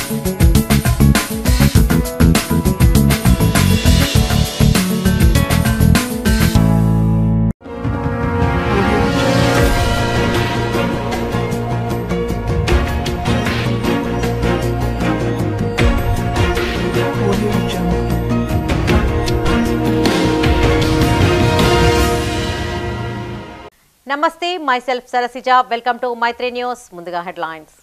Namaste, myself Sarasija. Welcome to Maitri News. Munduga headlines.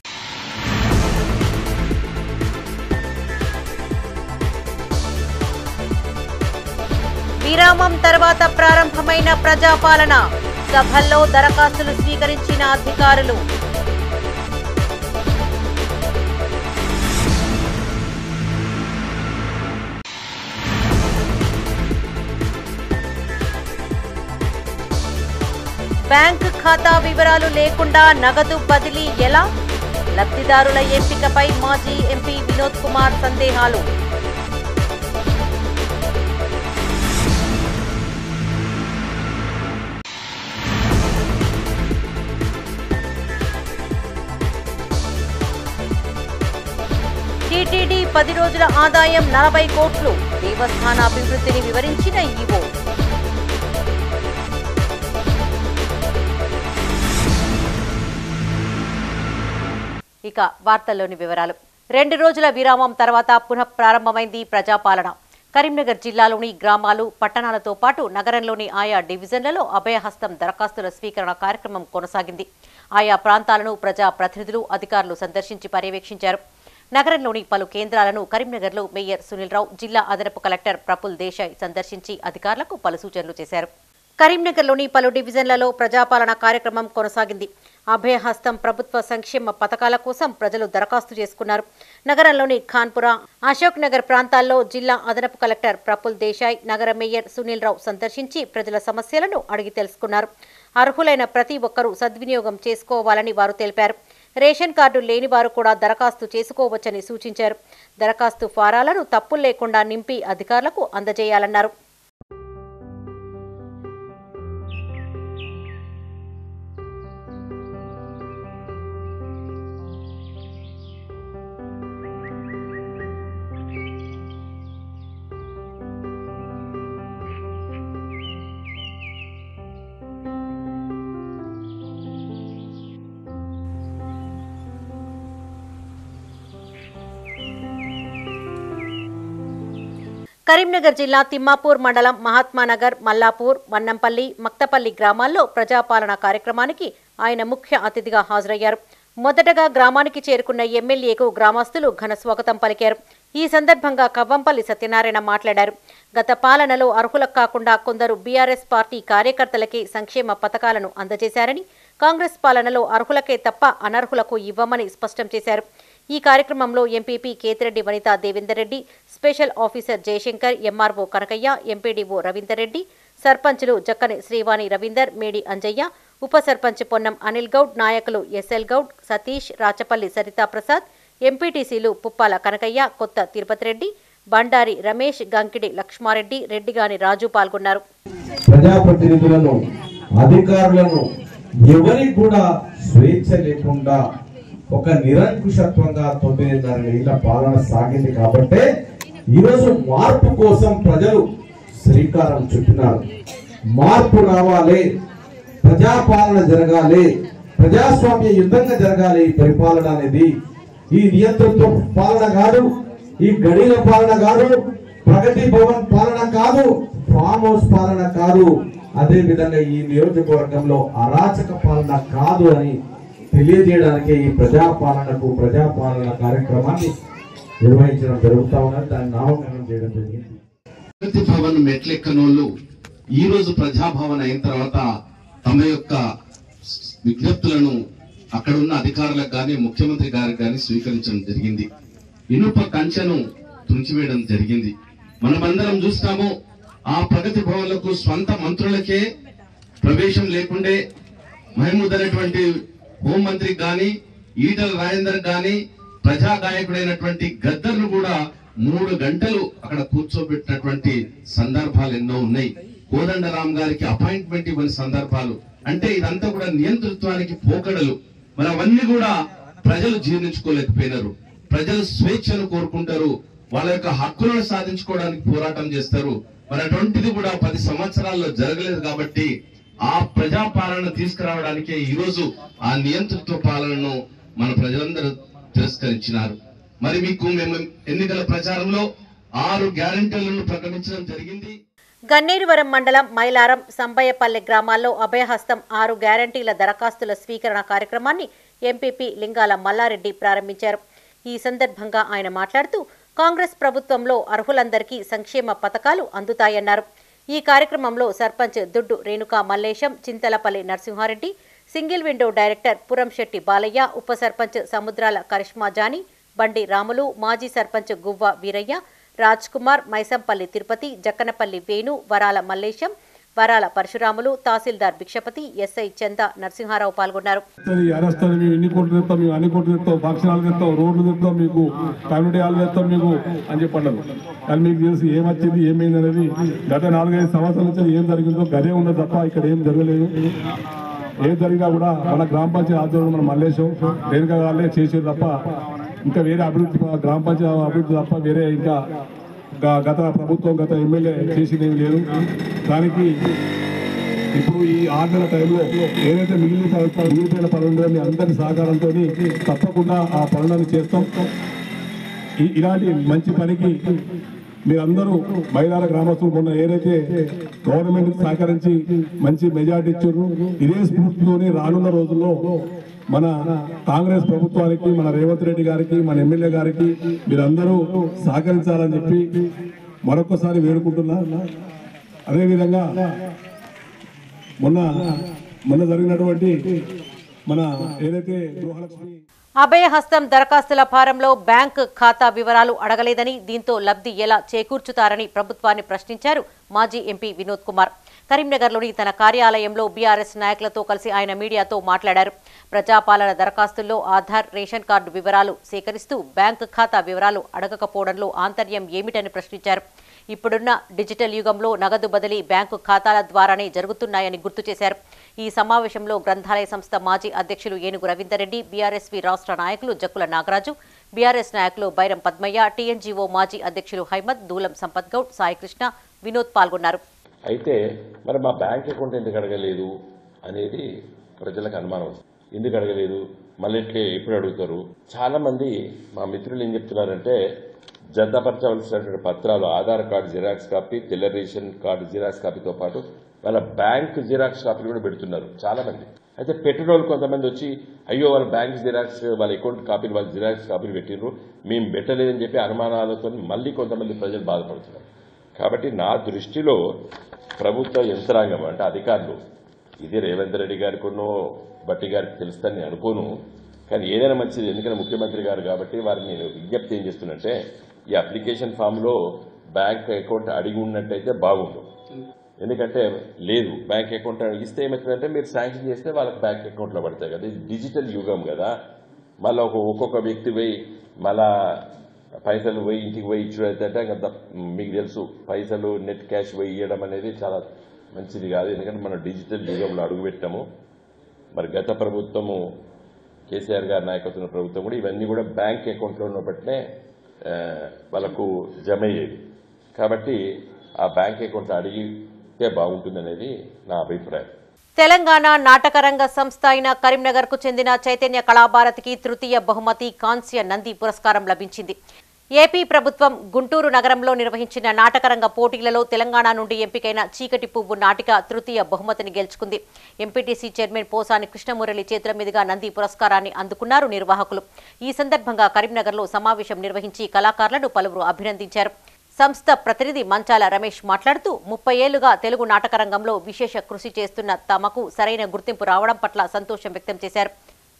విరామం తర్వాత ప్రారంభమైన ప్రజాపాలన సభల్లో దరఖాస్తులు స్వీకరించిన అధికారులు. బ్యాంక్ ఖాతా వివరాలు లేకుండా నగదు బదిలీ ఎలా? లబ్ధిదారుల ఎంపికపై మాజీ ఎంపీ వినోద్ కుమార్ సందేహాలు. టీటీడీ 10 రోజుల ఆదాయం 40 కోట్లు. దేవస్థాన అభివృద్ధిని వివరించిన ఈవో. ఇక వార్తల్లోని వివరాలు. 2 రోజుల విరామం తర్వాత పునః ప్రారంభమైంది ప్రజాపాలన. కరీంనగర్ జిల్లాలోని గ్రామాలు, పట్టణాలతో పాటు నగరంలోని ఆయా డివిజన్లలో అభయహస్తం దరఖాస్తుల స్వీకరణ కార్యక్రమం కొనసాగింది. ఆయా ప్రాంతాలను ప్రజా ప్రతినిధులు, అధికారులు సందర్శించి పర్యవేక్షించారు. నగరంలోని పలు కేంద్రాలను కరీంనగర్లో మేయర్ సునీల్ రావు, జిల్లా అదనపు కలెక్టర్ ప్రఫుల్ దేశాయ్ సందర్శించి అధికారులకు పలు సూచనలు చేశారు. కరీంనగర్లోని పలు డివిజన్లలో ప్రజాపాలన కార్యక్రమం కొనసాగింది. అభయహస్తం ప్రభుత్వ సంక్షేమ పథకాల కోసం ప్రజలు దరఖాస్తు చేసుకున్నారు. నగరంలోని ఖాన్పుర, అశోక్ నగర్ ప్రాంతాల్లో జిల్లా అదనపు కలెక్టర్ ప్రఫుల్ దేశాయ్, నగర మేయర్ సునీల్ రావు సందర్శించి ప్రజల సమస్యలను అడిగి తెలుసుకున్నారు. అర్హులైన ప్రతి ఒక్కరూ సద్వినియోగం చేసుకోవాలని వారు తెలిపారు. రేషన్ కార్డు లేని వారు కూడా దరఖాస్తు చేసుకోవచ్చని సూచించారు. దరఖాస్తు ఫారాలను తప్పులు లేకుండా నింపి అధికారులకు అందజేయాలన్నారు. కరీంనగర్ జిల్లా తిమ్మాపూర్ మండలం మహాత్మానగర్, మల్లాపూర్, మన్నంపల్లి, మక్తపల్లి గ్రామాల్లో ప్రజాపాలన కార్యక్రమానికి ఆయన ముఖ్య అతిథిగా హాజరయ్యారు. మొదటగా గ్రామానికి చేరుకున్న ఎమ్మెల్యేకు గ్రామస్తులు ఘన స్వాగతం పలికారు. ఈ సందర్భంగా కవ్వంపల్లి సత్యనారాయణ మాట్లాడారు. గత పాలనలో అర్హులకు కాకుండా కొందరు బీఆర్ఎస్ పార్టీ కార్యకర్తలకే సంక్షేమ పథకాలను అందజేశారని, కాంగ్రెస్ పాలనలో అర్హులకే తప్ప అనర్హులకు ఇవ్వమని స్పష్టం చేశారు. ఈ కార్యక్రమంలో MPP Ketireddy Vanitha Devender Reddy, special officer Jayashankar, MRO Kanakaiah, MPDO Ravinder Reddy, సర్పంచులు జక్కని శ్రీవాణి రవీందర్, మేడి అంజయ్య, ఉప సర్పంచ్ పొన్నం అనిల్ గౌడ్, నాయకులు ఎస్ఎల్ గౌడ్, సతీష్, రాచపల్లి సరితా ప్రసాద్, ఎంపీటీసీలు పుప్పాల కనకయ్య, కొత్త తిరుపతి రెడ్డి, బండారి రమేష్, గంకిడి లక్ష్మారెడ్డి, రెడ్డిగాని రాజు పాల్గొన్నారు. ప్రజాప్రతినిధులను, అధికారులను ఎవరికి కూడా స్వేచ్ఛ లేకుండా ఒక నిరంకుశత్వంగా 9.5 ఏళ్ల పాలన సాగింది. కాబట్టే ఈరోజు మార్పు కోసం ప్రజలు శ్రీకారం చుట్టినారు. మార్పు రావాలి, ప్రజాపాలన జరగాలి, ప్రజాస్వామ్య యుద్ధంగా జరగాలి. పరిపాలన అనేది ఈ నియంతృత్వ పాలన కాదు, ఈ గడిల పాలన కాదు, ప్రగతి భవన్ పాలన కాదు, ఫామ్ హౌస్ పాలన కాదు, అదే విధంగా ఈ నియోజకవర్గంలో అరాచక పాలన కాదు అని తెలియజేయడానికి ఈ ప్రజాపాలన కార్యక్రమాన్ని నిర్వహించడం జరుగుతా ఉన్నది. దాన్ని నామకరణం చేయడం జరిగింది. ప్రగతి భవన్ మెట్లెక్కనోళ్ళు ఈ రోజు ప్రజాభవన్ అయిన తర్వాత తమ యొక్క విజ్ఞప్తులను అక్కడ ఉన్న అధికారులకు గాని, ముఖ్యమంత్రి గారికి గాని స్వీకరించడం జరిగింది. ఇనుప కంచెను తుంచివేయడం జరిగింది. మనమందరం చూస్తాము, ఆ ప్రగతి భవన్లకు స్వంత మంత్రులకే ప్రవేశం లేకుండే, మహమూద్ అనేటువంటి హోంమంత్రికి గాని, ఈటల రాజేందర్ గాని, ప్రజాగాయకుడైనటువంటి గద్దర్ను కూడా 3 గంటలు అక్కడ కూర్చోబెట్టినటువంటి సందర్భాలు ఎన్నో ఉన్నాయి. కోదండరామ్ గారికి అపాయింట్మెంట్ ఇవ్వని సందర్భాలు. అంటే ఇదంతా కూడా నియంతృత్వానికి పోకడలు. మరి అవన్నీ కూడా ప్రజలు జీర్ణించుకోలేకపోయినారు. ప్రజలు స్వేచ్ఛను కోరుకుంటారు, వాళ్ళ యొక్క హక్కులను సాధించుకోవడానికి పోరాటం చేస్తారు. మరి అటువంటిది కూడా 10 సంవత్సరాల్లో జరగలేదు. కాబట్టి ఆ ప్రజా పాలన తీసుకురావడానికే ఈ రోజు ఆ నియంతృత్వ పాలనను మన ప్రజలందరూ తిరస్కరించినారు. మరి మీకు మేము ఎన్నికల ప్రచారంలో 6 గ్యారెంటీలను ప్రకటించడం జరిగింది. గన్నేరువరం మండలం మైలారం, సంబయ్యపల్లె గ్రామాల్లో అభయహస్తం 6 గ్యారంటీల దరఖాస్తుల స్వీకరణ కార్యక్రమాన్ని ఎంపీపీ లింగాల మల్లారెడ్డి ప్రారంభించారు. ఈ సందర్భంగా ఆయన మాట్లాడుతూ కాంగ్రెస్ ప్రభుత్వంలో అర్హులందరికీ సంక్షేమ పథకాలు అందుతాయన్నారు. ఈ కార్యక్రమంలో sarpanch Duddu Renuka Mallesham, Chintalapalli Narasimha Reddy, single window director Puramshetti Balaiah, ఉప సర్పంచ్ సముద్రాల కరిష్మా జానీ, బండి రాములు, మాజీ సర్పంచ్ గువ్వ వీరయ్య, రాజ్ కుమార్, మైసంపల్లి తిరుపతి, జక్కనపల్లి వేణు, వరాల మల్లేశం, వరాల పరశురాములు, తహసీల్దార్ భిక్షపతి, ఎస్ఐ చంద నరసింహారావు పాల్గొన్నారు. ఇన్ని కోట్లు తెస్తాం, మేము అన్ని కోట్లు తెస్తాం, ఫంక్షనాలు తెస్తాం, రోడ్లు తెస్తాం, మీకు కమ్యూనిటీ హాల్ తెస్తాం మీకు అని చెప్పండి. కానీ మీకు తెలిసి ఏమొచ్చింది ఏమైంది అనేది గత 4-5 సంవత్సరాల నుంచి ఏం జరిగిందో గదే ఉన్నది తప్ప ఇక్కడ ఏం జరగలేదు. ఏం జరిగినా కూడా మన గ్రామ పంచాయతీ ఆధ్వర్యంలో మన మల్లేశం రేణుకా గారే చేసేది తప్ప ఇంకా వేరే అభివృద్ధి గ్రామ పంచాయతీ అభివృద్ధి తప్ప వేరే ఇంకా గత ప్రభుత్వం గత ఎమ్మెల్యే చేసిందేమి లేదు. దానికి ఇప్పుడు ఈ 6 నెలల టైంలో ఏదైతే మిగిలిన పనులు మీ అందరి సహకారంతో తప్పకుండా ఆ పనులను చేస్తాం. ఇలాంటి మంచి పనికి మీరందరూ మైలార గ్రామస్తులు మొన్న ఏదైతే గవర్నమెంట్ సహకరించి మంచి మెజార్టీ ఇచ్చారు, ఇదే స్ఫూర్తితోనే రానున్న రోజుల్లో మన కాంగ్రెస్ ప్రభుత్వానికి, మన రేవంత్ రెడ్డి గారికి, మన ఎమ్మెల్యే గారికి మీరందరూ సహకరించాలని చెప్పి మరొకసారి వేడుకుంటున్నా. అదేవిధంగా మొన్న జరిగినటువంటి మన ఏదైతే గృహలక్ష్మి అభయహస్తం దరఖాస్తుల ఫారంలో బ్యాంకు ఖాతా వివరాలు అడగలేదని, దీంతో లబ్ధి ఎలా చేకూర్చుతారని ప్రభుత్వాన్ని ప్రశ్నించారు మాజీ ఎంపీ వినోద్ కుమార్. కరీంనగర్లోని తన కార్యాలయంలో బీఆర్ఎస్ నాయకులతో కలిసి ఆయన మీడియాతో మాట్లాడారు. ప్రజాపాలన దరఖాస్తుల్లో ఆధార్, రేషన్ కార్డు వివరాలు సేకరిస్తూ బ్యాంకు ఖాతా వివరాలు అడగకపోవడంలో ఆంతర్యం ఏమిటని ప్రశ్నించారు. ఇప్పుడున్న డిజిటల్ యుగంలో నగదు బదిలీ బ్యాంకు ఖాతాల ద్వారానే జరుగుతున్నాయని గుర్తు చేశారు. ఈ సమావేశంలో గ్రంథాలయ సంస్థ మాజీ అధ్యక్షులు ఏనుగు రవీందర్రెడ్డి, బీఆర్ఎస్వి రాష్ట్ర నాయకులు జక్కుల నాగరాజు, బీఆర్ఎస్ నాయకులు బైరం పద్మయ్య, టీఎన్జీఓ మాజీ అధ్యక్షులు హైమద్, దూలం సంపత్ గౌడ్, సాయికృష్ణ, వినోద్ పాల్గొన్నారు. అయితే మరి మా బ్యాంక్ అకౌంట్ ఎందుకు అడగలేదు అనేది ప్రజలకు అనుమానం. ఎందుకు అడగలేదు, మళ్ళీ ఎప్పుడు అడుగుతారు? చాలా మంది మా మిత్రులు ఏం చెప్తున్నారంటే జతపరచవలసినటువంటి పత్రాలు, ఆధార్ కార్డు జిరాక్స్ కాపీ, తెల్ల రేషన్ కార్డు జిరాక్స్ కాపీతో పాటు వాళ్ళ బ్యాంక్ జిరాక్స్ కాపీలు కూడా పెడుతున్నారు చాలా మంది. అయితే పెట్టిన కొంతమంది వచ్చి అయ్యో వాళ్ళ బ్యాంక్ జిరాక్స్, వాళ్ళ అకౌంట్ కాపీలు, వాళ్ళ జిరాక్స్ కాపీలు పెట్టిండ్రు, మేము పెట్టలేదని చెప్పి అనుమానాలతో మళ్ళీ కొంతమంది ప్రజలు బాధపడుతున్నారు. కాబట్టి నా దృష్టిలో ప్రభుత్వ యంత్రాంగం అంటే అధికారులు, ఇది రేవంత్ రెడ్డి గారికినో బట్టి గారికి తెలుస్తుందని నేను అనుకోను. కానీ ఏదైనా మంచిది, ఎందుకంటే ముఖ్యమంత్రి గారు కాబట్టి వారిని నేను విజ్ఞప్తి ఏం చేస్తున్నంటే ఈ అప్లికేషన్ ఫామ్లో బ్యాంక్ అకౌంట్ అడిగి ఉన్నట్టయితే బాగుండు. ఎందుకంటే లేదు, బ్యాంక్ అకౌంట్ ఇస్తే ఏమవుతుందంటే మీరు శాంక్షన్ చేస్తే వాళ్ళకి బ్యాంక్ అకౌంట్లో పడతాయి కదా. ఇది డిజిటల్ యుగం కదా. మళ్ళీ ఒక్కొక్క వ్యక్తి పోయి మళ్ళా పైసలు పోయి ఇంటికి పోయి ఇచ్చేటంటే కదా. మీకు తెలుసు పైసలు నెట్ క్యాష్ పోయి ఇవ్వడం అనేది చాలా మంచిది కాదు. ఎందుకంటే మనం డిజిటల్ యుగంలో అడుగుపెట్టాము. మరి గత ప్రభుత్వము కేసీఆర్ గారి నాయకత్వం ప్రభుత్వం కూడా ఇవన్నీ కూడా బ్యాంక్ అకౌంట్లో ఉన్నప్పటినే వాళ్ళకు జమ అయ్యేది. కాబట్టి ఆ బ్యాంక్ అకౌంట్ అడిగితే బాగుంటుందనేది నా అభిప్రాయం. తెలంగాణ నాటకరంగ సంస్థ అయిన కరీంనగర్కు చెందిన చైతన్య కళాభారతికి తృతీయ బహుమతి కాంస్య నంది పురస్కారం లభించింది. ఏపీ ప్రభుత్వం గుంటూరు నగరంలో నిర్వహించిన నాటకరంగ పోటీలలో తెలంగాణ నుండి ఎంపికైన చీకటి పువ్వు నాటిక తృతీయ బహుమతిని గెలుచుకుంది. ఎంపీటీసీ చైర్మన్ పోసాని కృష్ణమురళి చేతుల మీదుగా నంది పురస్కారాన్ని అందుకున్నారు నిర్వాహకులు. ఈ సందర్భంగా కరీంనగర్లో సమావేశం నిర్వహించి కళాకారులను పలువురు అభినందించారు. సంస్థ ప్రతినిధి మంచాల రమేష్ మాట్లాడుతూ 30 ఏళ్లుగా తెలుగు నాటకరంగంలో విశేష కృషి చేస్తున్న తమకు సరైన గుర్తింపు రావడం పట్ల సంతోషం వ్యక్తం చేశారు.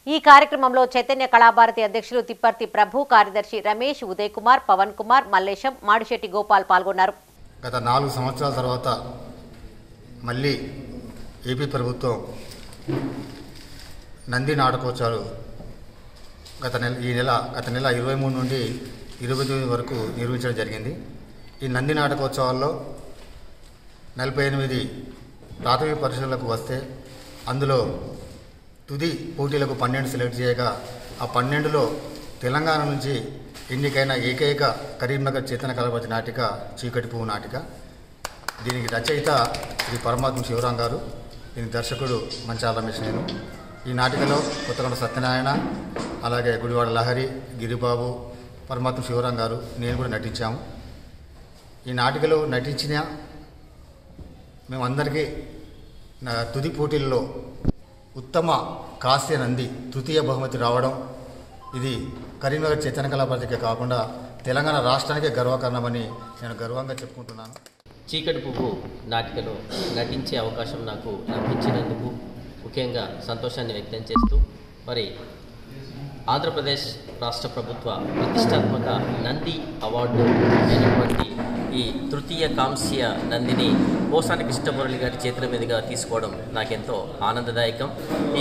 ఈ కార్యక్రమంలో చైతన్య కళాభారతి అధ్యక్షులు తిప్పర్తి ప్రభు, కార్యదర్శి రమేష్, ఉదయ్ కుమార్, పవన్ కుమార్, మల్లేశం, మాడిశెట్టి గోపాల్ పాల్గొన్నారు. గత 4 సంవత్సరాల తర్వాత మళ్ళీ ఏపీ ప్రభుత్వం నంది నాటకోత్సవాలు గత నెల 23 నుండి 29 వరకు నిర్వహించడం జరిగింది. ఈ నంది నాటకోత్సవాల్లో 48 ప్రాథమిక పరిశీలనలకు వస్తే అందులో తుది పోటీలకు 12 సెలెక్ట్ చేయగా ఆ 12లో తెలంగాణ నుంచి ఎన్నికైన ఏకైక కరీంనగర్ చేతన కళాపతి నాటిక చీకటి పువ్వు నాటిక. దీనికి రచయిత శ్రీ పరమాత్మ శివరాం గారు, దీని దర్శకుడు మంచాల రమేష్. నేను ఈ నాటికలో కొత్తగొండ సత్యనారాయణ, అలాగే గుడివాడ లహరి, గిరిబాబు, పరమాత్మ శివరాం గారు, నేను కూడా నటించాము. ఈ నాటికలో నటించిన మేమందరికీ తుది పోటీల్లో ఉత్తమ కాస్య నంది తృతీయ బహుమతి రావడం ఇది కరీంనగర్ చేతన కళాపతికే కాకుండా తెలంగాణ రాష్ట్రానికే గర్వకారణమని నేను గర్వంగా చెప్పుకుంటున్నాను. చీకటి పువ్వు నాటికలో నటించే అవకాశం నాకు లభించినందుకు ముఖ్యంగా సంతోషాన్ని వ్యక్తం చేస్తూ మరి ఆంధ్రప్రదేశ్ రాష్ట్ర ప్రభుత్వ ప్రతిష్టాత్మక నంది అవార్డు అయినటువంటి ఈ తృతీయ కాంస్య నందిని పోసాని కృష్ణమురళి గారి చేతుల మీదుగా తీసుకోవడం నాకెంతో ఆనందదాయకం.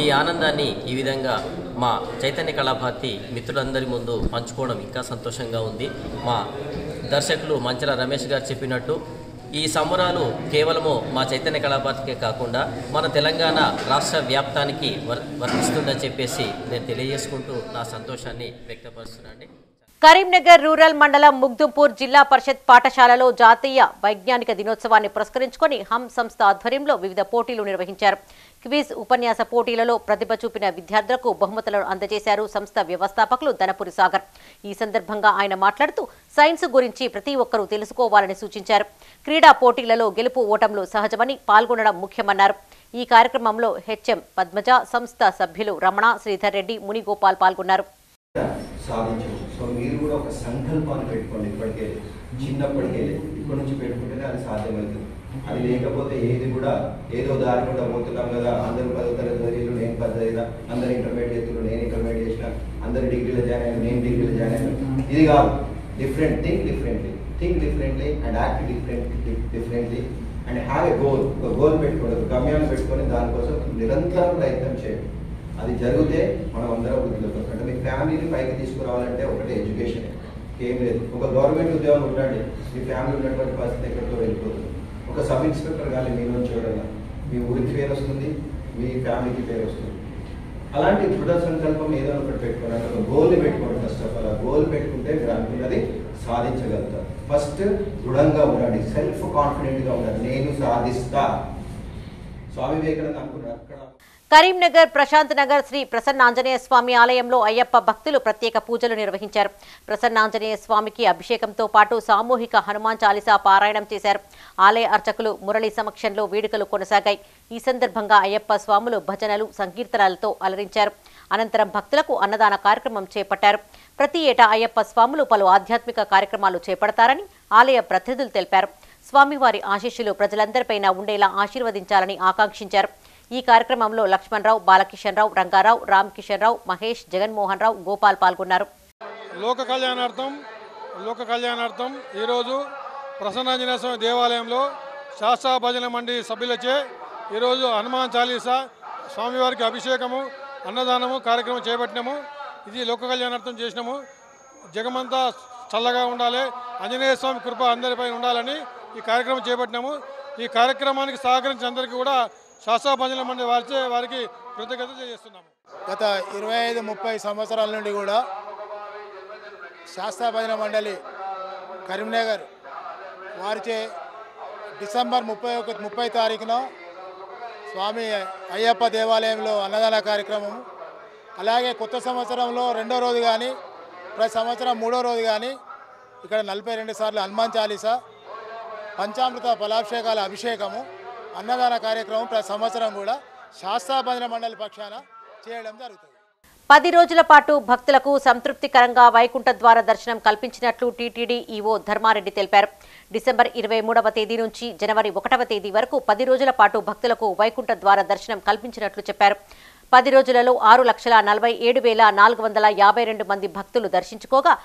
ఈ ఆనందాన్ని ఈ విధంగా మా చైతన్య కళాభారతి మిత్రులందరి ముందు పంచుకోవడం ఇంకా సంతోషంగా ఉంది. మా దర్శకులు మంచల రమేష్ గారు చెప్పినట్టు ఈ సంబరాలు కేవలము మా చైతన్య కళాభారతికే కాకుండా మన తెలంగాణ రాష్ట్ర వ్యాప్తానికి వర్తిస్తుందని చెప్పేసి నేను తెలియజేసుకుంటూ నా సంతోషాన్ని వ్యక్తపరుస్తున్నాను. కరీంనగర్ రూరల్ మండలం ముగ్దుంపూర్ జిల్లా పరిషత్ పాఠశాలలో జాతీయ వైజ్ఞానిక దినోత్సవాన్ని పురస్కరించుకొని హమ్ సంస్థ ఆధ్వర్యంలో వివిధ పోటీలు నిర్వహించారు. క్విజ్, ఉపన్యాస పోటీలలో ప్రతిభ చూపిన విద్యార్థులకు బహుమతులను అందజేశారు సంస్థ వ్యవస్థాపకులు ధనపురి సాగర్. ఈ సందర్భంగా ఆయన మాట్లాడుతూ సైన్స్ గురించి ప్రతి ఒక్కరూ తెలుసుకోవాలని సూచించారు. క్రీడా పోటీలలో గెలుపు ఓటములు సహజమని, పాల్గొనడం ముఖ్యమన్నారు. ఈ కార్యక్రమంలో హెచ్ఎం పద్మజ, సంస్థ సభ్యులు రమణ, శ్రీధర్ రెడ్డి, మునిగోపాల్ పాల్గొన్నారు. సాధించవచ్చు. సో మీరు కూడా ఒక సంకల్పాన్ని పెట్టుకోండి. ఇప్పటికే చిన్నప్పటికే ఇప్పటి నుంచి పెట్టుకుంటేనే అది సాధ్యమవుతుంది. అది లేకపోతే ఏది కూడా ఏదో దారి కూడా పోతున్నాం కదా. అందరూ 10వ తరగతి, నేను 10వ, అందరు ఇంటర్మీడియట్, నేను ఇంటర్మీడియట్ చేసిన, అందరు డిగ్రీలో జాయిన్ అయ్యాను, నేను డిగ్రీలో జాయిన్ అయ్యాను. ఇది కాదు. Different think differently and act differently and have a goal. ఒక గోల్ పెట్టుకోండి, ఒక గమ్యాన్ని పెట్టుకొని దానికోసం నిరంతరం ప్రయత్నం చేయండి. అది జరిగితే మనం అందరం వృద్ధిలోకి వస్తాం. అంటే మీ ఫ్యామిలీని పైకి తీసుకురావాలంటే ఒకటే ఎడ్యుకేషన్, ఏం లేదు. ఒక గవర్నమెంట్ ఉద్యోగం ఉండండి, మీ ఫ్యామిలీ ఉన్నటువంటి పరిస్థితి ఎక్కడితో వెళ్ళిపోతుంది. ఒక సబ్ ఇన్స్పెక్టర్ కానీ మీ నుంచి ఎవరైనా మీ ఊరికి పేరు వస్తుంది, మీ ఫ్యామిలీకి పేరు వస్తుంది. అలాంటి దృఢ సంకల్పం ఏదో ఒకటి పెట్టుకోవాలి. ఒక గోల్ని పెట్టుకోండి. ఫస్ట్ ఆఫ్ ఆల్ ఆ గోల్ పెట్టుకుంటే మీరు అనుకున్నది సాధించగలుగుతారు. ఫస్ట్ దృఢంగా ఉండండి, సెల్ఫ్ కాన్ఫిడెంట్గా ఉండండి. నేను సాధిస్తా. స్వామి వివేకానంద అనుకున్నారు. అక్కడ కరీంనగర్ ప్రశాంత్ నగర్ శ్రీ ప్రసన్నాంజనేయ స్వామి ఆలయంలో అయ్యప్ప భక్తులు ప్రత్యేక పూజలు నిర్వహించారు. ప్రసన్నాంజనేయ స్వామికి అభిషేకంతో పాటు సామూహిక హనుమాన్ చాలీసా పారాయణం చేశారు. ఆలయ అర్చకులు మురళి సమక్షంలో వేడుకలు కొనసాగాయి. ఈ సందర్భంగా అయ్యప్ప స్వాములు భజనలు, సంకీర్తనలతో అలరించారు. అనంతరం భక్తులకు అన్నదాన కార్యక్రమం చేపట్టారు. ప్రతి ఏటా అయ్యప్ప స్వాములు పలు ఆధ్యాత్మిక కార్యక్రమాలు చేపడతారని ఆలయ ప్రతినిధులు తెలిపారు. స్వామివారి ఆశీస్సులు ప్రజలందరిపైన ఉండేలా ఆశీర్వదించాలని ఆకాంక్షించారు. ఈ కార్యక్రమంలో లక్ష్మణరావు, బాలకిషన్ రావు, రంగారావు, రామ్ కిషన్ రావు, మహేష్, జగన్మోహన్ రావు, గోపాల్ పాల్గొన్నారు. లోక కళ్యాణార్థం ఈరోజు ప్రసన్నాంజనేయ స్వామి దేవాలయంలో శాస్త్ర భజన మండలి సభ్యులచే ఈరోజు హనుమాన్ చాలీసా, స్వామివారికి అభిషేకము, అన్నదానము కార్యక్రమం చేపట్టినాము. ఇది లోక కళ్యాణార్థం చేసినాము. జగమంతా చల్లగా ఉండాలి, ఆంజనేయ స్వామి కృప అందరిపై ఉండాలని ఈ కార్యక్రమం చేపట్టినాము. ఈ కార్యక్రమానికి సహకరించిన అందరికీ కూడా శాస్త్ర భజన మండలి వారికి కృతజ్ఞత చేస్తున్నాము. గత 25-30 సంవత్సరాల నుండి కూడా శాస్త్ర భజన మండలి కరీంనగర్ వారిచే డిసెంబర్ 30 తారీఖున స్వామి అయ్యప్ప దేవాలయంలో అన్నదాన కార్యక్రమం, అలాగే కొత్త సంవత్సరంలో 2వ రోజు కానీ ప్రతి సంవత్సరం 3వ రోజు కానీ ఇక్కడ 42 సార్లు హనుమాన్ చాలీసా, పంచామృత ఫలాభిషేకాల అభిషేకము, అన్నదాన కార్యక్రమం ప్రతి సంవత్సరం కూడా శాస్త్ర భజన మండలి పక్షాన చేయడం జరుగుతుంది. 10 రోజుల పాటు భక్తులకు సంతృప్తికరంగా వైకుంఠ ద్వార దర్శనం కల్పించినట్లు టీటీడీ ఈవో ధర్మారెడ్డి తెలిపారు. డిసెంబర్ 23వ తేదీ నుంచి జనవరి 1వ తేదీ వరకు 10 రోజుల పాటు భక్తులకు వైకుంఠ ద్వార దర్శనం కల్పించినట్లు చెప్పారు. 10 రోజులలో 6,47,452 మంది భక్తులు దర్శించుకోగా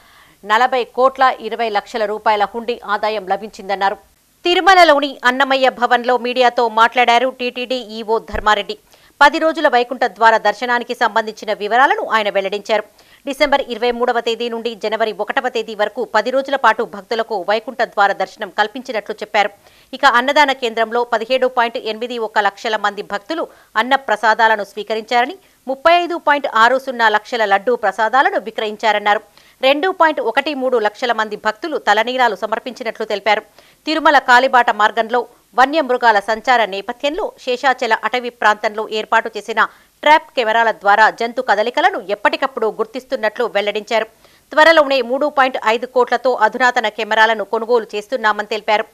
40,20,00,000 రూపాయల హుండీ ఆదాయం లభించిందన్నారు. తిరుమలలోని అన్నమయ్య భవన్లో మీడియాతో మాట్లాడారు టీటీడీ ఈవో ధర్మారెడ్డి. 10 రోజుల వైకుంఠ ద్వార దర్శనానికి సంబంధించిన వివరాలను ఆయన వెల్లడించారు. డిసెంబర్ 23వ తేదీ నుండి జనవరి 1వ తేదీ వరకు 10 రోజుల పాటు భక్తులకు వైకుంఠ ద్వార దర్శనం కల్పించినట్లు చెప్పారు. ఇక అన్నదాన కేంద్రంలో 17.81 లక్షల మంది భక్తులు అన్న ప్రసాదాలను స్వీకరించారని, 35.60 లక్షల లడ్డూ ప్రసాదాలను విక్రయించారన్నారు. 2.13 లక్షల మంది భక్తులు తలనీలాలు సమర్పించినట్లు తెలిపారు. తిరుమల కాలిబాట మార్గంలో వన్యమృగాల సంచార నేపథ్యంలో శేషాచల అటవీ ప్రాంతంలో ఏర్పాటు చేసిన ట్రాప్ కెమెరాల ద్వారా జంతు కదలికలను ఎప్పటికప్పుడు గుర్తిస్తున్నట్లు వెల్లడించారు. త్వరలోనే 3.5 కోట్లతో అధునాతన కెమెరాలను కొనుగోలు చేస్తున్నామని తెలిపారు.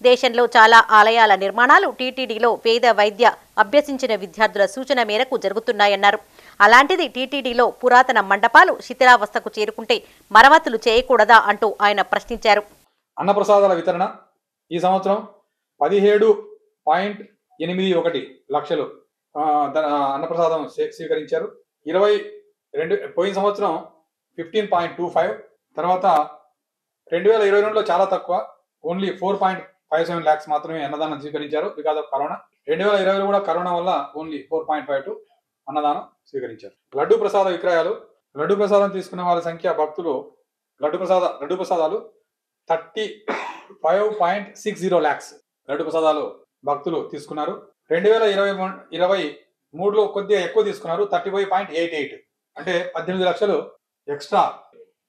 దేశంలో చాలా ఆలయాల నిర్మాణాలు టీటీడీలో వేద వైద్య అభ్యసించిన విద్యార్థుల సూచన మేరకు జరుగుతున్నాయన్నారు. అలాంటిది టీటీడీలో పురాతన మండపాలు శిథిలావస్థకు చేరుకుంటే మరమ్మతులు చేయకూడదా అంటూ ఆయన ప్రశ్నించారు. అన్నప్రసాదాల వితరణ ఈ సంవత్సరం 17.81 లక్షలు అన్నప్రసాదం స్వీకరించారు. 22 పోయిన సంవత్సరం 15.25, తర్వాత 2022లో చాలా తక్కువ, ఓన్లీ 4.57 lakhs మాత్రమే అన్నదానం స్వీకరించారు బికాజ్ ఆఫ్ కరోనా. 2020లో కూడా కరోనా వల్ల ఓన్లీ 4.52 అన్నదానం స్వీకరించారు. లడ్డూ ప్రసాద విక్రయాలు, లడ్డూ ప్రసాదం తీసుకున్న వాళ్ళ సంఖ్య భక్తులు లడ్డూ ప్రసాదాలు 35.60 lakhs లడ్డూ ప్రసాదాలు భక్తులు తీసుకున్నారు. 2023లో కొద్దిగా ఎక్కువ తీసుకున్నారు, 35.88 అంటే 18 లక్షలు ఎక్స్ట్రా,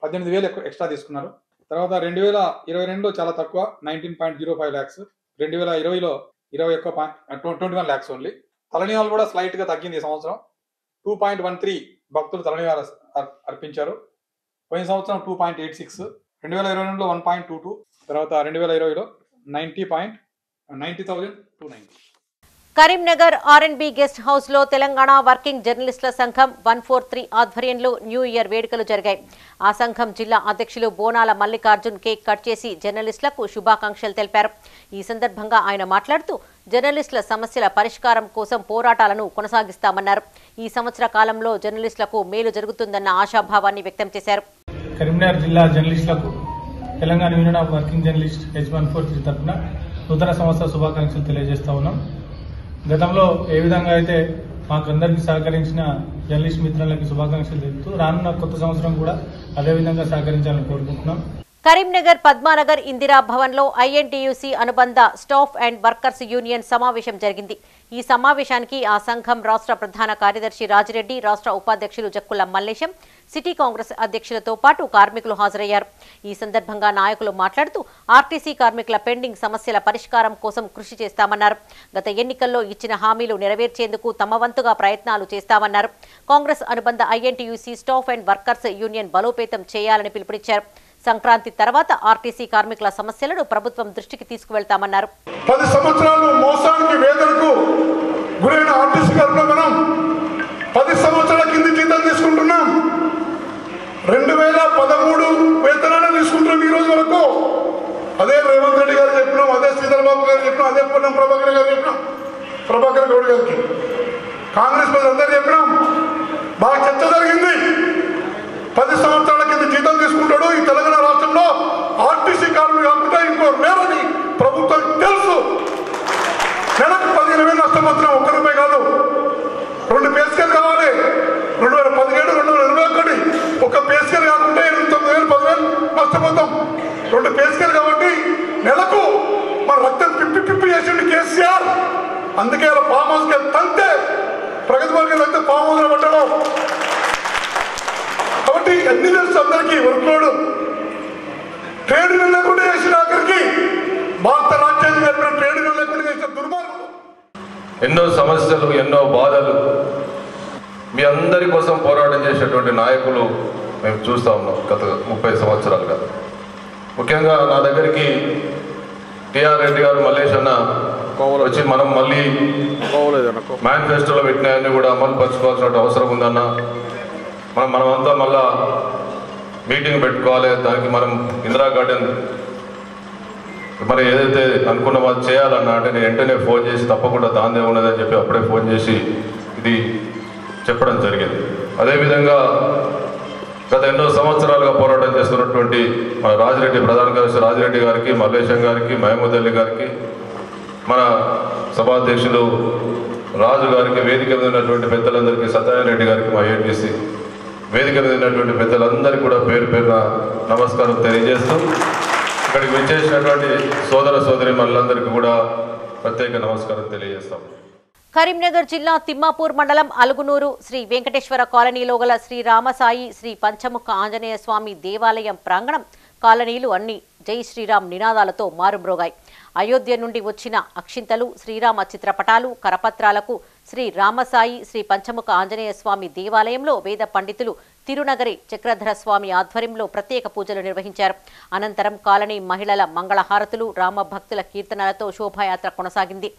18,000 ఎక్స్ట్రా తీసుకున్నారు. తర్వాత 2022లో చాలా తక్కువ 19.05 lakhs, 2020లో 21 lakhs ఓన్లీ. తలనీలాలు కూడా స్లైట్ గా తగ్గింది ఈ సంవత్సరం. 2.13 భక్తులు తలనీలాలు అర్పించారు. పోయిన సంవత్సరం 2.86, 2022లో 1.22, తర్వాత 2020లో 90,290. కరీంనగర్ R&B గెస్ట్ హౌస్ లో తెలంగాణ వర్కింగ్ జర్నలిస్టుల సంఘం 143 ఆధ్వర్యంలో న్యూ ఇయర్ వేడుకలు జరిగాయి. ఆ సంఘం జిల్లా అధ్యక్షులు బోనాల మల్లికార్జున్ కేక్ కట్ చేసి జర్నలిస్టులకు శుభాకాంక్షలు తెలిపారు. ఈ సందర్భంగా ఆయన మాట్లాడుతూ జర్నలిస్టుల సమస్యల పరిష్కారం కోసం పోరాటాలను కొనసాగిస్తామన్నారు. ఈ సంవత్సర కాలంలో జర్నలిస్టులకు మేలు జరుగుతుందన్న ఆశాభావాన్ని వ్యక్తం చేశారు. కరీంనగర్ జిల్లా జర్నలిస్టులకు Telangana union of working journalist H143 తరఫున నూతన సంవత్సర శుభాకాంక్షలు తెలియజేస్తా ఉన్నాం. గతంలో ఏ విధంగా అయితే మాకు అందరికీ సహకరించిన జర్నలిస్ట్ మిత్రులకి శుభాకాంక్షలు తెలుపుతూ రానున్న కొత్త సంవత్సరం కూడా అదే విధంగా సహకరించాలని కోరుకుంటున్నాం. కరీంనగర్ పద్మానగర్ ఇందిరా భవన్ లో INTUC అనుబంధ స్టాఫ్ అండ్ వర్కర్స్ యూనియన్ సమావేశం జరిగింది. ఈ సమావేశానికి ఆ సంఘం రాష్ట్ర ప్రధాన కార్యదర్శి రాజిరెడ్డి, రాష్ట్ర ఉపాధ్యక్షులు జక్కుల మల్లేశం, సిటీ కాంగ్రెస్ అధ్యక్షులతో పాటు కార్మికులు హాజరయ్యారు. ఈ సందర్భంగా నాయకులు మాట్లాడుతూ ఆర్టీసీ కార్మికుల పెండింగ్ సమస్యల పరిష్కారం కోసం కృషి చేస్తామన్నారు. గత ఎన్నికల్లో ఇచ్చిన హామీలు నెరవేర్చేందుకు తమ వంతుగా ప్రయత్నాలు చేస్తామన్నారు. కాంగ్రెస్ అనుబంధ INTUC staff and workers union బలోపేతం చేయాలని పిలుపునిచ్చారు. సంక్రాంతి తర్వాత ఆర్టీసీ కార్మికుల సమస్యలను ప్రభుత్వం దృష్టికి తీసుకువెళ్తామన్నారు. 10 సంవత్సరాలు మోసానికి వేదనకు గురైన ఆర్టీసీ కార్మికులు మనం 10 సంవత్సరాల కింద జీతం తీసుకుంటున్నాం. 2013 వేతనాన్ని తీసుకుంటున్నాం ఈ రోజు వరకు. అదే రేవంత్ రెడ్డి గారు చెప్పినాం, అదే శ్రీధర్ బాబు గారు చెప్పినాం, అదే పొన్నం ప్రభాకర్ గారు చెప్పినాం, ప్రభాకర్ గౌడ్ గారికి, కాంగ్రెస్ ప్రజలందరూ చెప్పినాం. బాగా చర్చ జరిగింది. 10 సంవత్సరాల కింద జీతం తీసుకుంటాడు ఈ తెలంగాణ రాష్ట్రంలో ఆర్టీసీ కార్మికులు కాకుండా ఇంకో లేరని ప్రభుత్వం తెలుసు. నెలకు 15,000 నష్టపోతున్నాం. ₹1 కాదు, 2 పే స్కేల్ కావాలి. 2017, 2021 ఒక పే స్కేల్ కాకుండా 8,000, 10,000 నష్టపోతాం. 2 పే స్కేల్ కాబట్టి నెలకు మన రక్తం పిప్పి చేసిండు కేసీఆర్. అందుకే అలా ఫామ్ హౌస్కి తంతే ప్రగతి మార్గం అయితే ఫామ్ హౌస్ పట్టడం. కాబట్టి అన్ని తెలుసు అందరికీ. వర్క్లోడ్ ట్రేడ్ యూనియన్ లేకుండా చేసిన ఆఖరికి భారత రాజ్యాంగం చెప్పిన ట్రేడ్ యూనియన్ లేకుండా చేసిన దుర్మార్గులు. ఎన్నో సమస్యలు, ఎన్నో బాధలు, మీ అందరి కోసం పోరాటం చేసేటువంటి నాయకులు మేము చూస్తూ ఉన్నాం గత 30 సంవత్సరాలుగా. ముఖ్యంగా నా దగ్గరికి టిఆర్ రెడ్డి గారు, మల్లేష్ అన్న వచ్చి మనం మళ్ళీ మేనిఫెస్టోలో పెట్టినాయన్నీ కూడా అమలు పరచుకోవాల్సిన అవసరం ఉందన్న, మనమంతా మళ్ళా మీటింగ్ పెట్టుకోవాలి, దానికి మనం ఇందిరా గార్డెన్ మరి ఏదైతే అనుకున్నామో అది చేయాలన్నా అంటే నేను వెంటనే ఫోన్ చేసి తప్పకుండా దాందే ఉన్నదని చెప్పి అప్పుడే ఫోన్ చేసి ఇది చెప్పడం జరిగింది. అదేవిధంగా గత ఎన్నో సంవత్సరాలుగా పోరాటం చేస్తున్నటువంటి మన రాజిరెడ్డి, ప్రధాన కార్యదర్శి రాజిరెడ్డి గారికి, మల్లేశం గారికి, మహమూద్ అలీ గారికి, మన సభాధ్యక్షులు రాజు గారికి, వేదిక మీద ఉన్నటువంటి పెద్దలందరికీ, సత్యనారాయణ రెడ్డి గారికి, మా ATC వేదిక మీద ఉన్నటువంటి పెద్దలందరికీ కూడా పేరు పేరున నమస్కారం తెలియజేస్తూ ఇక్కడికి విచ్చేసినటువంటి సోదర సోదరి మనందరికీ కూడా ప్రత్యేక నమస్కారం తెలియజేస్తాం. కరీంనగర్ జిల్లా తిమ్మాపూర్ మండలం అలుగునూరు శ్రీ వెంకటేశ్వర కాలనీలో గల శ్రీ రామసాయి శ్రీ పంచముఖ ఆంజనేయ స్వామి దేవాలయం ప్రాంగణం కాలనీలు అన్ని జై శ్రీరామ్ నినాదాలతో మారుమ్రోగాయి. అయోధ్య నుండి వచ్చిన అక్షింతలు, శ్రీరామ చిత్రపటాలు, కరపత్రాలకు శ్రీ రామసాయి శ్రీ పంచముఖ ఆంజనేయ స్వామి దేవాలయంలో వేద పండితులు తిరునగరి చక్రధర స్వామి ఆధ్వర్యంలో ప్రత్యేక పూజలు నిర్వహించారు. అనంతరం కాలనీ మహిళల మంగళహారతులు, రామభక్తుల కీర్తనలతో శోభాయాత్ర కొనసాగింది.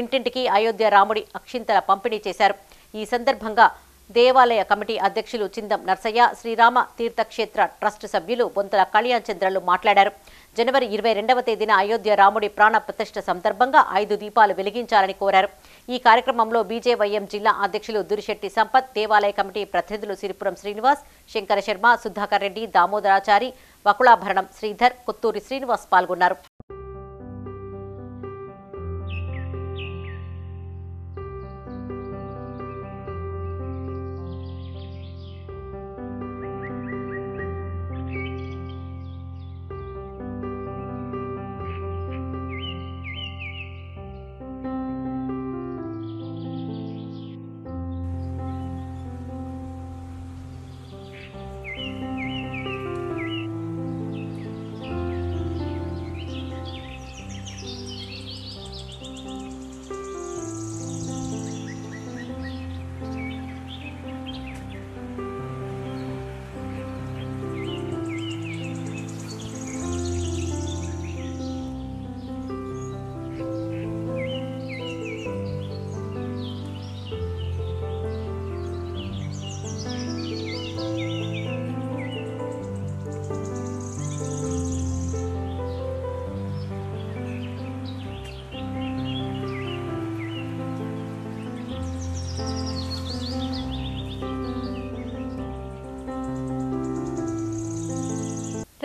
ఇంటింటికి అయోధ్య రాముడి అక్షింతల పంపిణీ చేశారు. ఈ సందర్భంగా దేవాలయ కమిటీ అధ్యక్షులు చిందం నర్సయ్య, శ్రీరామ తీర్థక్షేత్ర ట్రస్ట్ సభ్యులు బొంతల కళ్యాణ్ చంద్రలు మాట్లాడారు. జనవరి 22వ తేదీన అయోధ్య రాముడి ప్రాణ ప్రతిష్ఠ సందర్భంగా 5 దీపాలు వెలిగించాలని కోరారు. ఈ కార్యక్రమంలో బీజేవైఎం జిల్లా అధ్యక్షులు దురిశెట్టి సంపత్, దేవాలయ కమిటీ ప్రతినిధులు సిరిపురం శ్రీనివాస్, శంకర శర్మ, సుధాకర్ రెడ్డి, దామోదరాచారి, వకుళాభరణం శ్రీధర్, కొత్తూరి శ్రీనివాస్ పాల్గొన్నారు.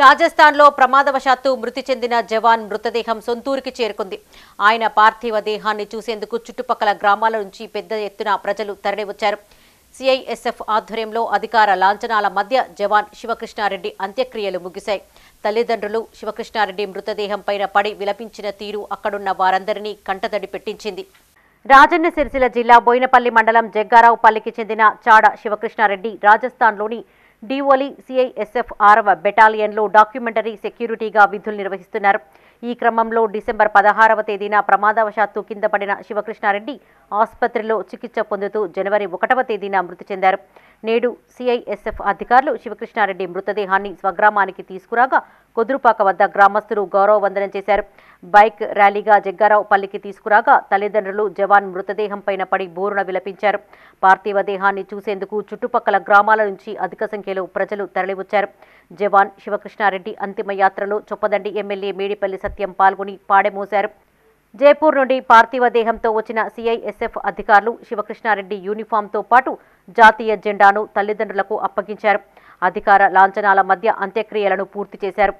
రాజస్థాన్లో ప్రమాదవశాత్తు మృతి చెందిన జవాన్ మృతదేహం సొంతూరుకి చేరుకుంది. ఆయన పార్థివ దేహాన్ని చూసేందుకు చుట్టుపక్కల గ్రామాల నుంచి పెద్ద ఎత్తున ప్రజలు తరలివచ్చారు. సిఐఎస్ఎఫ్ ఆధ్వర్యంలో అధికార లాంఛనాల మధ్య జవాన్ శివకృష్ణారెడ్డి అంత్యక్రియలు ముగిశాయి. తల్లిదండ్రులు శివకృష్ణారెడ్డి మృతదేహం పైన పడి విలపించిన తీరు అక్కడున్న వారందరినీ కంటతడి పెట్టించింది. రాజన్న సిరిసిల్ల జిల్లా బోయినపల్లి మండలం జగ్గారావుపల్లికి చెందిన చాడ శివకృష్ణారెడ్డి రాజస్థాన్లోని డిఓలి సిఐఎస్ఎఫ్ 6వ బెటాలియన్లో డాక్యుమెంటరీ సెక్యూరిటీగా విధులు నిర్వహిస్తున్నారు. ఈ క్రమంలో డిసెంబర్ 16వ తేదీన ప్రమాదవశాత్తు కింద పడిన శివకృష్ణారెడ్డి ఆసుపత్రిలో చికిత్స పొందుతూ జనవరి 1వ తేదీన మృతి చెందారు. నేడు సిఐఎస్ఎఫ్ అధికారులు శివకృష్ణారెడ్డి మృతదేహాన్ని స్వగ్రామానికి తీసుకురాగా కొదురుపాక వద్ద గ్రామస్తులు గౌరవ వందనం చేశారు. బైక్ ర్యాలీగా జగ్గారావుపల్లికి తీసుకురాగా తల్లిదండ్రులు జవాన్ మృతదేహం పైన పడి బోరున విలపించారు. పార్థివ దేహాన్ని చూసేందుకు చుట్టుపక్కల గ్రామాల నుంచి అధిక సంఖ్యలో ప్రజలు తరలివచ్చారు. జవాన్ శివకృష్ణారెడ్డి అంతిమయాత్రలో చొప్పదండి ఎమ్మెల్యే మేడిపల్లి సత్యం పాల్గొని పాడెమోశారు. జైపూర్ నుండి పార్థివ దేహంతో వచ్చిన సిఐఎస్ఎఫ్ అధికారులు శివకృష్ణారెడ్డి యూనిఫామ్తో పాటు జాతీయ జెండాను తల్లిదండ్రులకు అప్పగించారు. అధికార లాంఛనాల మధ్య అంత్యక్రియలను పూర్తి చేశారు.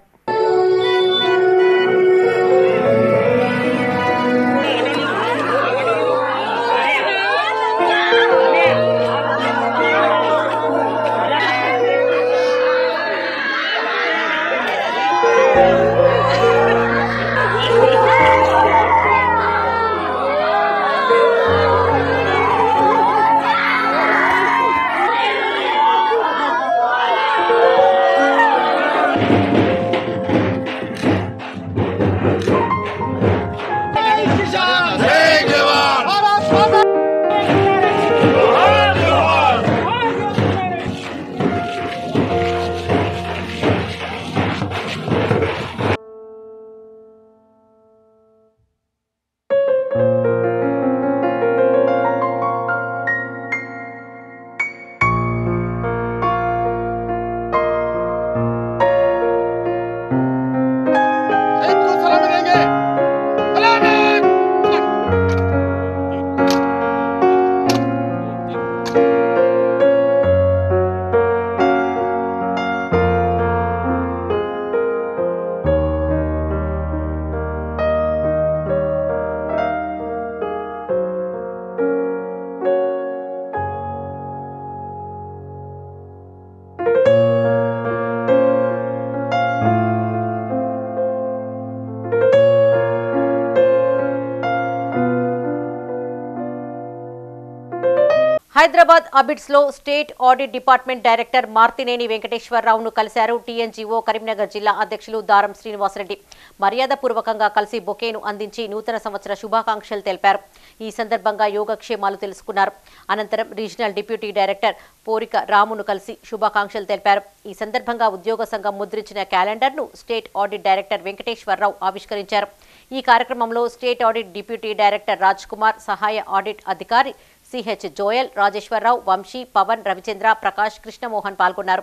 హైదరాబాద్ అబిడ్స్ లో state audit department director Martineni వెంకటేశ్వరరావును కలిశారు టీఎన్జీఓ కరీంనగర్ జిల్లా అధ్యక్షులు దారం శ్రీనివాసరెడ్డి. మర్యాదపూర్వకంగా కలిసి బొకేను అందించి నూతన సంవత్సర శుభాకాంక్షలు తెలిపారు. ఈ సందర్భంగా యోగక్షేమాలు తెలుసుకున్నారు. అనంతరం రీజనల్ డిప్యూటీ డైరెక్టర్ పోరిక రామును కలిసి శుభాకాంక్షలు తెలిపారు. ఈ సందర్భంగా ఉద్యోగ సంఘం ముద్రించిన క్యాలెండర్ను స్టేట్ ఆడిట్ డైరెక్టర్ వెంకటేశ్వరరావు ఆవిష్కరించారు. ఈ కార్యక్రమంలో state audit deputy director Raj Kumar, సహాయ ఆడిట్ అధికారి సిహెచ్ జోయల్, రాజేశ్వరరావు, వంశీ, పవన్, రవిచంద్ర, ప్రకాష్, కృష్ణమోహన్ పాల్గొన్నారు.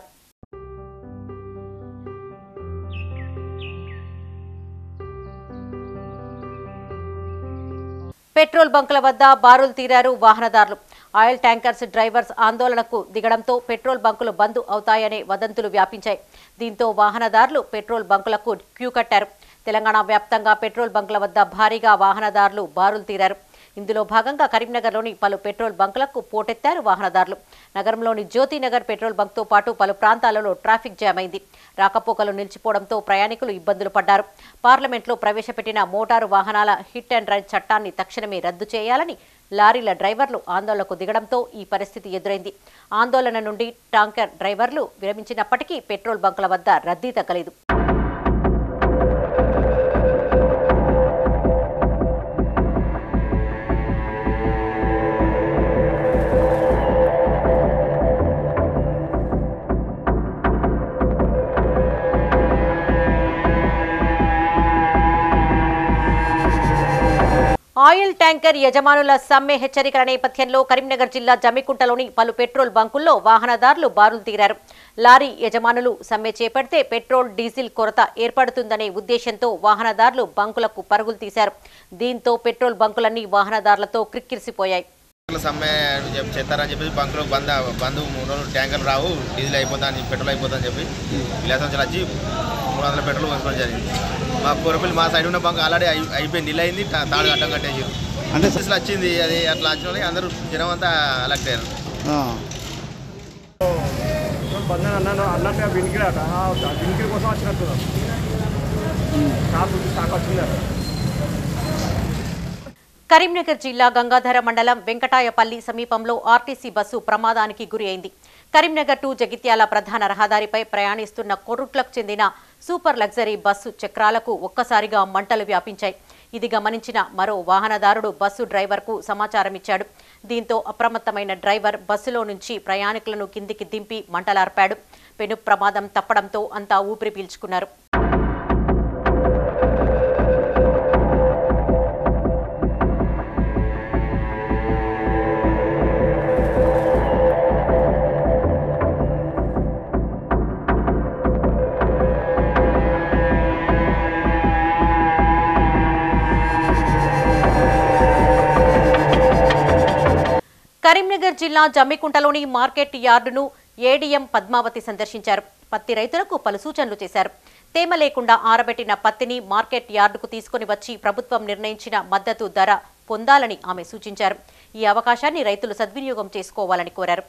పెట్రోల్ బంకుల వద్ద బారులు తీరారు వాహనదారులు. ఆయిల్ ట్యాంకర్స్ డ్రైవర్స్ ఆందోళనకు దిగడంతో పెట్రోల్ బంకులు బంద్ అవుతాయనే వదంతులు వ్యాపించాయి. దీంతో వాహనదారులు పెట్రోల్ బంకులకు క్యూ కట్టారు. తెలంగాణ వ్యాప్తంగా పెట్రోల్ బంకుల వద్ద భారీగా వాహనదారులు బారులు తీరారు. ఇందులో భాగంగా కరీంనగర్లోని పలు పెట్రోల్ బంకులకు పోటెత్తారు వాహనదారులు. నగరంలోని జ్యోతినగర్ పెట్రోల్ బంక్తో పాటు పలు ప్రాంతాలలో ట్రాఫిక్ జామ్ అయింది. రాకపోకలు నిలిచిపోవడంతో ప్రయాణికులు ఇబ్బందులు పడ్డారు. పార్లమెంట్లో ప్రవేశపెట్టిన మోటారు వాహనాల హిట్ అండ్ రన్ చట్టాన్ని తక్షణమే రద్దు చేయాలని లారీల డ్రైవర్లు ఆందోళనకు దిగడంతో ఈ పరిస్థితి ఎదురైంది. ఆందోళన నుండి ట్యాంకర్ డ్రైవర్లు విరమించినప్పటికీ పెట్రోల్ బంకుల వద్ద రద్దీ తగ్గలేదు. ఆయిల్ ట్యాంకర్ యజమానుల సమ్మె హెచ్చరికల నేపథ్యంలో కరీంనగర్ జిల్లా జమ్మికుంటలోని పలు పెట్రోల్ బంకుల్లో వాహనదారులు బారులు తీరారు. లారీ యజమానులు సమ్మె చేపడితే పెట్రోల్, డీజిల్ కొరత ఏర్పడుతుందనే ఉద్దేశంతో వాహనదారులు బంకులకు పరుగులు తీశారు. దీంతో పెట్రోల్ బంకులన్నీ వాహనదారులతో క్రిక్కిరిసిపోయాయి. సమ్మె చేస్తారని చెప్పి బంకులో బంద్ 3 రోజులు ట్యాంకర్లు రావు, డీజిల్ అయిపోతాని, పెట్రోల్ అయిపోతుందని చెప్పి విలాసం వచ్చి 300 పెట్రోల్ కొనుక్కోవడం జరిగింది. మా కూరపల్లి మా సైడ్ ఉన్న బంక్ ఆల్రెడీ అయిపోయింది, నీళ్ళు అయింది, తాడు అడ్డం కట్టేసారు. అంటే అసలు వచ్చింది అది అట్లా వచ్చిన వాళ్ళకి అందరూ జనం అంతా అలర్ట్ అయ్యారు. అన్నట్టుగా వినికిడి కోసం వచ్చినట్టు వచ్చింది. కరీంనగర్ జిల్లా గంగాధర మండలం వెంకటాయపల్లి సమీపంలో ఆర్టీసీ బస్సు ప్రమాదానికి గురి అయింది. కరీంనగర్ టు జగిత్యాల ప్రధాన రహదారిపై ప్రయాణిస్తున్న కొరుట్లకు చెందిన సూపర్ లగ్జరీ బస్సు చక్రాలకు ఒక్కసారిగా మంటలు వ్యాపించాయి. ఇది గమనించిన మరో వాహనదారుడు బస్సు డ్రైవర్కు సమాచారం ఇచ్చాడు. దీంతో అప్రమత్తమైన డ్రైవర్ బస్సులో నుంచి ప్రయాణికులను కిందికి దింపి మంటలార్పాడు. పెను ప్రమాదం తప్పడంతో అంతా ఊపిరి పీల్చుకున్నారు. కరీంనగర్ జిల్లా జమ్మికుంటలోని మార్కెట్ యార్డును ఏడీఎం పద్మావతి సందర్శించారు. పత్తి రైతులకు పలు సూచనలు చేశారు. తేమ లేకుండా ఆరబెట్టిన పత్తిని మార్కెట్ యార్డుకు తీసుకుని వచ్చి ప్రభుత్వం నిర్ణయించిన మద్దతు ధర పొందాలని ఆమె సూచించారు. ఈ అవకాశాన్ని రైతులు సద్వినియోగం చేసుకోవాలని కోరారు.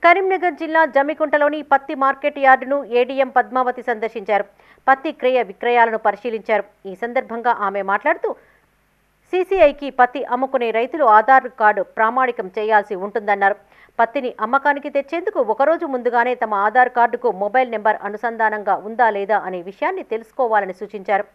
కరీంనగర్ జిల్లా జమ్మికుంటలోని పత్తి మార్కెట్ యార్డును ఏడీఎం పద్మావతి సందర్శించారు. పత్తి క్రయ విక్రయాలను పరిశీలించారు. ఈ సందర్భంగా ఆమె మాట్లాడుతూ సీసీఐకి పత్తి అమ్ముకునే రైతులు ఆధార్ కార్డు ప్రామాణికం చేయాల్సి ఉంటుందన్నారు. పత్తిని అమ్మకానికి తెచ్చేందుకు ఒకరోజు ముందుగానే తమ ఆధార్ కార్డుకు మొబైల్ నెంబర్ అనుసంధానంగా ఉందా లేదా అనే విషయాన్ని తెలుసుకోవాలని సూచించారు.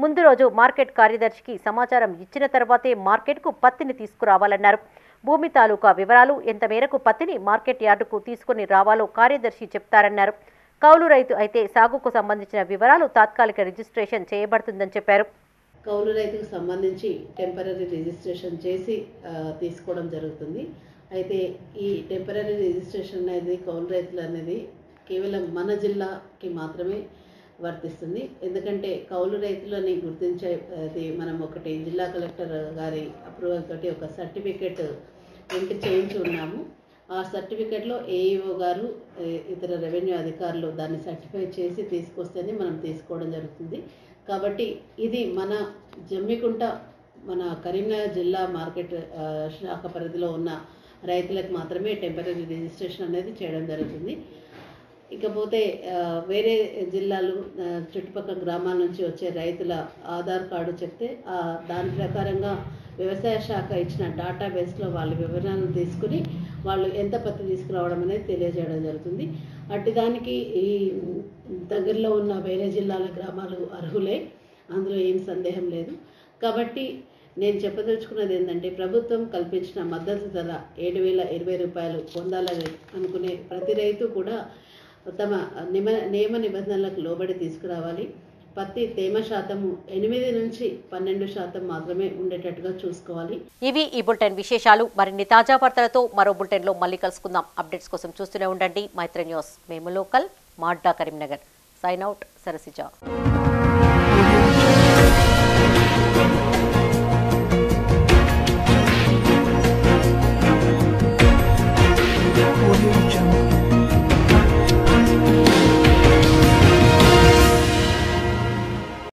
ముందు రోజు మార్కెట్ కార్యదర్శికి సమాచారం ఇచ్చిన తర్వాతే మార్కెట్కు పత్తిని తీసుకురావాలన్నారు. భూమి తాలూకా వివరాలు, ఎంత మేరకు పత్తిని మార్కెట్ యార్డుకు తీసుకుని రావాలో కార్యదర్శి చెప్తారన్నారు. కౌలు రైతు అయితే సాగుకు సంబంధించిన వివరాలు తాత్కాలిక రిజిస్ట్రేషన్ చేయబడుతుందని చెప్పారు. కౌలు రైతుకు సంబంధించి టెంపరీ రిజిస్ట్రేషన్ చేసి తీసుకోవడం జరుగుతుంది. అయితే ఈ టెంపరీ రిజిస్ట్రేషన్ అనేది కౌలు రైతులు అనేది కేవలం మన జిల్లాకి మాత్రమే వర్తిస్తుంది. ఎందుకంటే కౌలు రైతులని గుర్తించేది మనం ఒకటి జిల్లా కలెక్టర్ గారి అప్రూవల్ తోటి ఒక సర్టిఫికేట్ ప్రింట్ చేయించి ఉన్నాము. ఆ సర్టిఫికేట్లో ఏఈఓ గారు, ఇతర రెవెన్యూ అధికారులు దాన్ని సర్టిఫై చేసి తీసుకొస్తేనే మనం తీసుకోవడం జరుగుతుంది. కాబట్టి ఇది మన జమ్మికుంట, మన కరీంనగర్ జిల్లా మార్కెట్ శాఖ పరిధిలో ఉన్న రైతులకు మాత్రమే టెంపరీ రిజిస్ట్రేషన్ అనేది చేయడం జరుగుతుంది. ఇకపోతే వేరే జిల్లాలు, చుట్టుపక్కల గ్రామాల నుంచి వచ్చే రైతుల ఆధార్ కార్డు చెప్తే దాని ప్రకారంగా వ్యవసాయ శాఖ ఇచ్చిన డేటాబేస్లో వాళ్ళ వివరాలను తీసుకుని వాళ్ళు ఎంత పత్తి తీసుకురావడం అనేది తెలియజేయడం జరుగుతుంది. అట్టిదానికి ఈ దగ్గరలో ఉన్న వేరే జిల్లాల గ్రామాలు అర్హులే, అందులో ఏం సందేహం లేదు. కాబట్టి నేను చెప్పదలుచుకున్నది ఏంటంటే ప్రభుత్వం కల్పించిన మద్దతు ధర 7,020 రూపాయలు పొందాలని అనుకునే ప్రతి రైతు కూడా తమ నియమ నిబంధనలకు లోబడి తీసుకురావాలి. పత్తి తేమ శాతము 8 నుంచి 12% మాత్రమే ఉండేటట్టుగా చూసుకోవాలి. ఇవి ఈ బులెటిన్ విశేషాలు. మరిన్ని తాజా వార్తలతో మరో బులెటిన్లో మళ్ళీ కలుసుకుందాం. అప్డేట్స్ కోసం చూస్తూనే ఉండండి మైత్రి న్యూస్. మేము లోకల్, మాడ్డా, కరీంనగర్. Sign out, Sarasija.